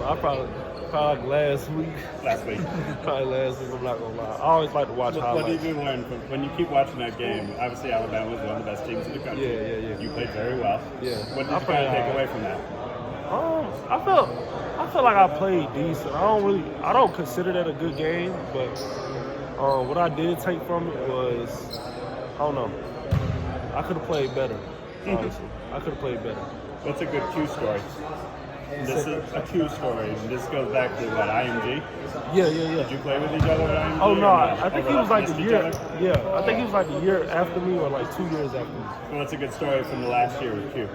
I probably like last week. Last week. Probably last week, I'm not gonna lie. I always like to watch What highlights. did you learn from when you keep watching that game? Obviously, Alabama was one of the best teams in the country. Yeah. You played very well. Yeah. What did you kind of take away from that? I felt like I played decent. I don't consider that a good game, but what I did take from it was, I don't know, I could have played better. Honestly, I could have played better. What's a good Q story? This is a Q story. And this goes back to what, IMG? Yeah. Did you play with each other at IMG? Oh no, I think he was like the each year. other? Yeah, I think he was like the year after me, or like 2 years after me. So what's a good story from the last year with Q?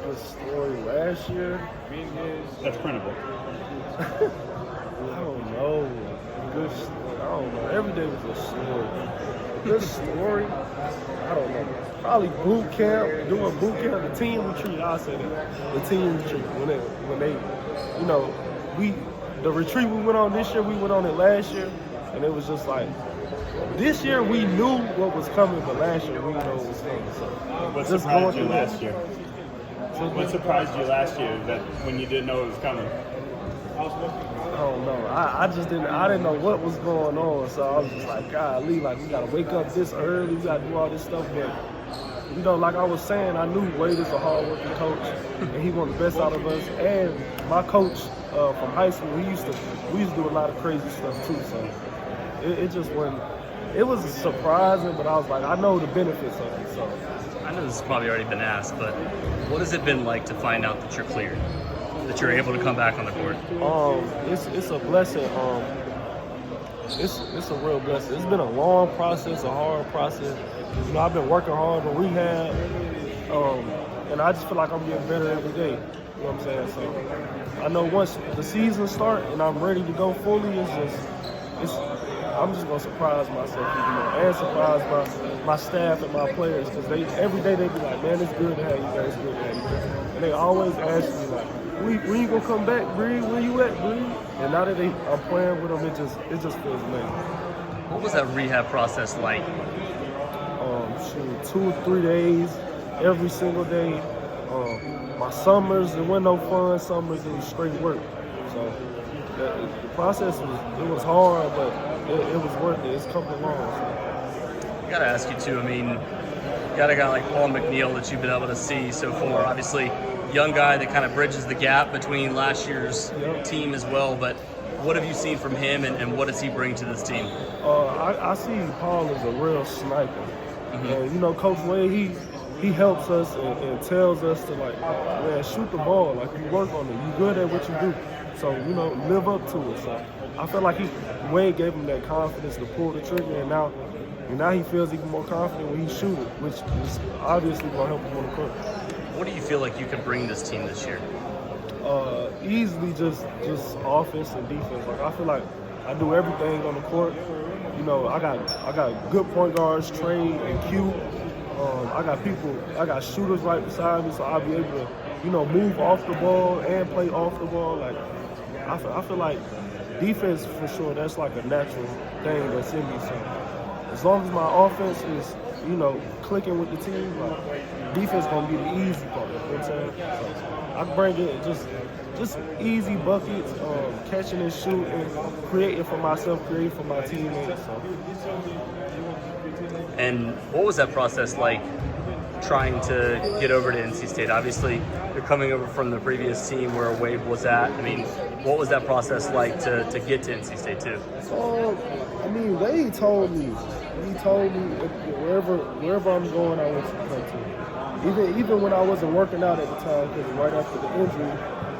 Good story last year. That's printable. I don't know. Good story. I don't know. Every day was a story. Good story. I don't know. Probably boot camp. Doing boot camp. The team retreat. I say that. The team retreat. When they, the retreat we went on this year, we went on it last year, and it was just like, this year we knew what was coming, but last year we didn't know what was coming. So What surprised you last year? What surprised you last year that when you didn't know it was coming? I don't know. I didn't know what was going on. So I was just like, golly, like we gotta wake up this early, we gotta do all this stuff. But like I was saying, I knew Wade is a hard-working coach, and he wanted the best out of us. And my coach from high school, we used to do a lot of crazy stuff too. So it just wasn't. It was surprising, but I was like, I know the benefits of it. So I know this has probably already been asked, but what has it been like to find out that you're cleared, that you're able to come back on the court? It's a blessing. It's a real blessing. It's been a long process, a hard process. I've been working hard on rehab, and I just feel like I'm getting better every day. You know what I'm saying? So I know once the season starts and I'm ready to go fully, I'm just gonna surprise myself, and surprise my staff and my players, because every day they be like, man, it's good to have you guys, it's good to have you guys. And they always ask me like, when you gonna come back, Breed? Where you at, Breed? And now that I'm playing with them, it just feels amazing. What was that rehab process like? 2 or 3 days, every single day. My summers, it wasn't no fun summers, it was straight work. So the process was hard, but it was worth it. It's coming along. So. I gotta ask you too, I mean, you got a guy like Paul McNeil that you've been able to see so far. Obviously, young guy that kind of bridges the gap between last year's team as well, but what have you seen from him, and what does he bring to this team? I see Paul as a real sniper. And Coach Wade, he helps us and tells us to, like, man, shoot the ball. Like, you work on it. You good at what you do. So, live up to it. So I feel like Wade gave him that confidence to pull the trigger, and now he feels even more confident when he shoots it, which is obviously going to help him on the court. What do you feel like you can bring this team this year? Easily just offense and defense. Like, I feel like I do everything on the court. I got good point guards, Trey and Q. I got shooters right beside me, so I'll be able to, move off the ball and play off the ball. Like, I feel like defense, for sure, that's like a natural thing that's in me. So as long as my offense is, clicking with the team, like, defense gonna be the easy part. You know what I'm saying? So I bring it just easy buckets, catching and shooting, creating for myself, creating for my teammates. So. And what was that process like, trying to get over to NC State? Obviously, you're coming over from the previous team where Wade was at. I mean, what was that process like to get to NC State too? Wade told me. He told me wherever I'm going, I want you to come to. Even when I wasn't working out at the time, because right after the injury,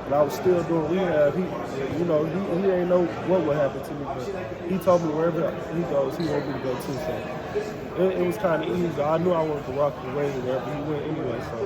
and I was still doing rehab, he ain't know what would happen to me, but he told me wherever he goes, he wants me to go too. So it was kind of easy. I knew I wanted to rock the way wherever he went anyway. So